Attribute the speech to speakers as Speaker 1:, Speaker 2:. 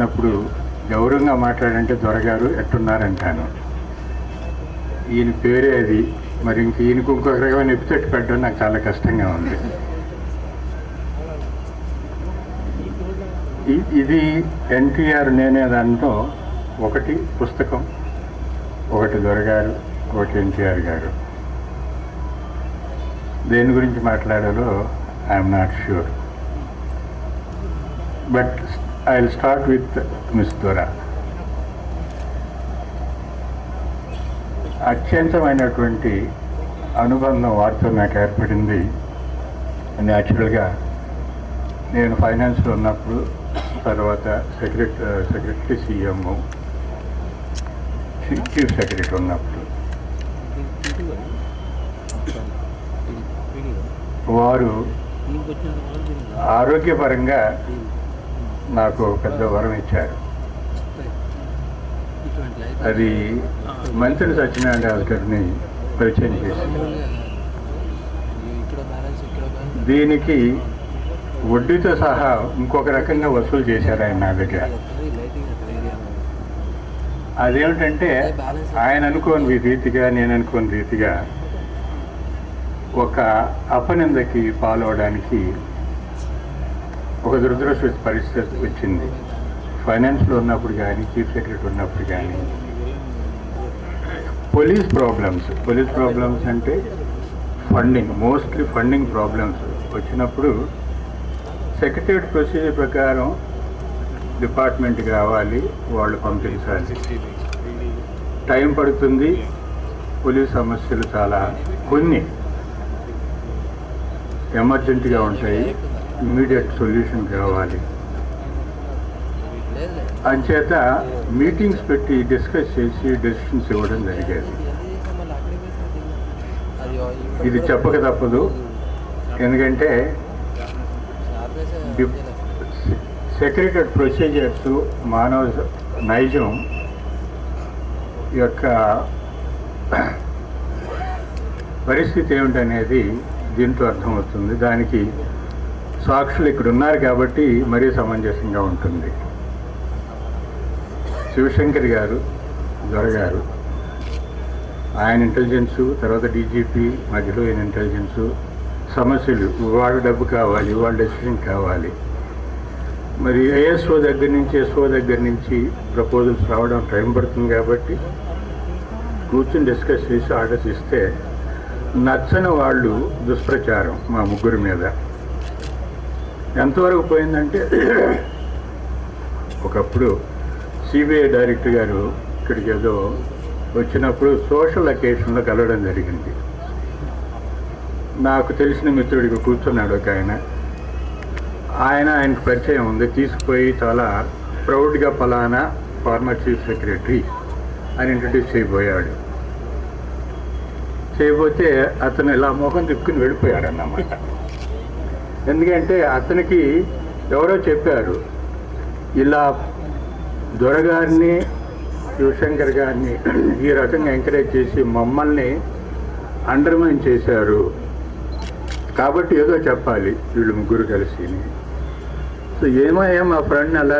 Speaker 1: అప్పుడు గౌరవంగా మాట్లాడంటే దొరగారు ఎట్టున్నారంటాను. ఈయన పేరే అది. మరి ఇంక ఈయనకు ఇంకొక రకమైన ఎపిసెట్ పెట్టడం నాకు చాలా కష్టంగా ఉంది. ఇది ఎన్టీఆర్ నేనే దాంట్లో ఒకటి పుస్తకం, ఒకటి దొరగారు, ఒకటి ఎన్టీఆర్ గారు. దేని గురించి మాట్లాడాలో I'm not sure. But I will start with miss దొర. అత్యంతమైనటువంటి అనుబంధం వారితో నాకు ఏర్పడింది. న్యాచురల్గా నేను ఫైనాన్స్లో ఉన్నప్పుడు, తర్వాత సెక్రటరీ సీఎం, చీఫ్ సెక్రటరీ ఉన్నప్పుడు వారు ఆరోగ్యపరంగా నాకు పెద్ద వరం ఇచ్చారు. అది మంత్రి సత్యనారాయణ గారిని పరిచయం చేసింది. దీనికి వడ్డీతో సహా ఇంకొక రకంగా వసూలు చేశారు ఆయన నా దగ్గర. అదేమిటంటే ఆయన అనుకోని రీతిగా, నేను అనుకోని రీతిగా ఒక అపనిందకి పాల్గొనడానికి ఒక దురదృష్ట పరిస్థితి వచ్చింది. ఫైనాన్స్లో ఉన్నప్పుడు కానీ, చీఫ్ సెక్రటరీ ఉన్నప్పుడు కానీ, పోలీస్ ప్రాబ్లమ్స్ అంటే మోస్ట్లీ ఫండింగ్ ప్రాబ్లమ్స్ వచ్చినప్పుడు సెక్రటరీ ప్రొసీజర్ ప్రకారం డిపార్ట్మెంట్కి రావాలి, వాళ్ళు పంపించాలి. టైం పడుతుంది. పోలీస్ సమస్యలు చాలా కొన్ని ఎమర్జెంట్గా ఉంటాయి, ఇమ్మీడియట్ సొల్యూషన్ కావాలి. అంచేత మీటింగ్స్ పెట్టి డిస్కస్ చేసి డెసిషన్స్ ఇవ్వడం జరిగేది. ఇది చెప్పక తప్పదు. ఎందుకంటే సెక్రటరీ ప్రొసీజర్స్, మానవ నైజం యొక్క పరిస్థితి ఏమిటనేది దీంట్లో అర్థమవుతుంది. దానికి సాక్షులు ఇక్కడ ఉన్నారు కాబట్టి మరీ సమంజసంగా ఉంటుంది. శివశంకర్ గారు, దొరగారు, ఆయన ఇంటెలిజెన్సు, తర్వాత డీజీపీ మధ్యలో ఆయన ఇంటెలిజెన్సు, సమస్యలు, వాళ్ళ డబ్బు కావాలి, వాళ్ళ డెసిషన్ కావాలి. మరి ఏఎస్ఓ దగ్గర నుంచి ప్రపోజల్స్ రావడం టైం పడుతుంది కాబట్టి కూర్చొని డిస్కస్ చేసి ఆర్డర్స్ ఇస్తే నచ్చని వాళ్ళు దుష్ప్రచారం మా ముగ్గురి మీద ఎంతవరకు పోయిందంటే, ఒకప్పుడు సిబిఐ డైరెక్టర్ గారు ఇక్కడికి ఏదో వచ్చినప్పుడు సోషల్ అకేషన్లో కలవడం జరిగింది. నాకు తెలిసిన మిత్రుడికి కూర్చున్నాడు ఒక ఆయనకు పరిచయం ఉంది. తీసుకుపోయి చాలా ప్రౌడ్గా ఫలానా ఫార్మర్ చీఫ్ సెక్రటరీ అని ఇంట్రడ్యూస్ చేయబోయాడు. చేయబోతే అతను ఇలా మొహం తిప్పుకుని వెళ్ళిపోయాడు అన్నమాట. ఎందుకంటే అతనికి ఎవరో చెప్పారు, ఇలా దొరగారిని, శివశంకర్ గారిని ఈ రకంగా ఎంకరేజ్ చేసి మమ్మల్ని అండర్మైన్ చేశారు కాబట్టి ఏదో చెప్పాలి వీళ్ళు ముగ్గురు కలిసి. సో ఏమో మా ఫ్రెండ్ అలా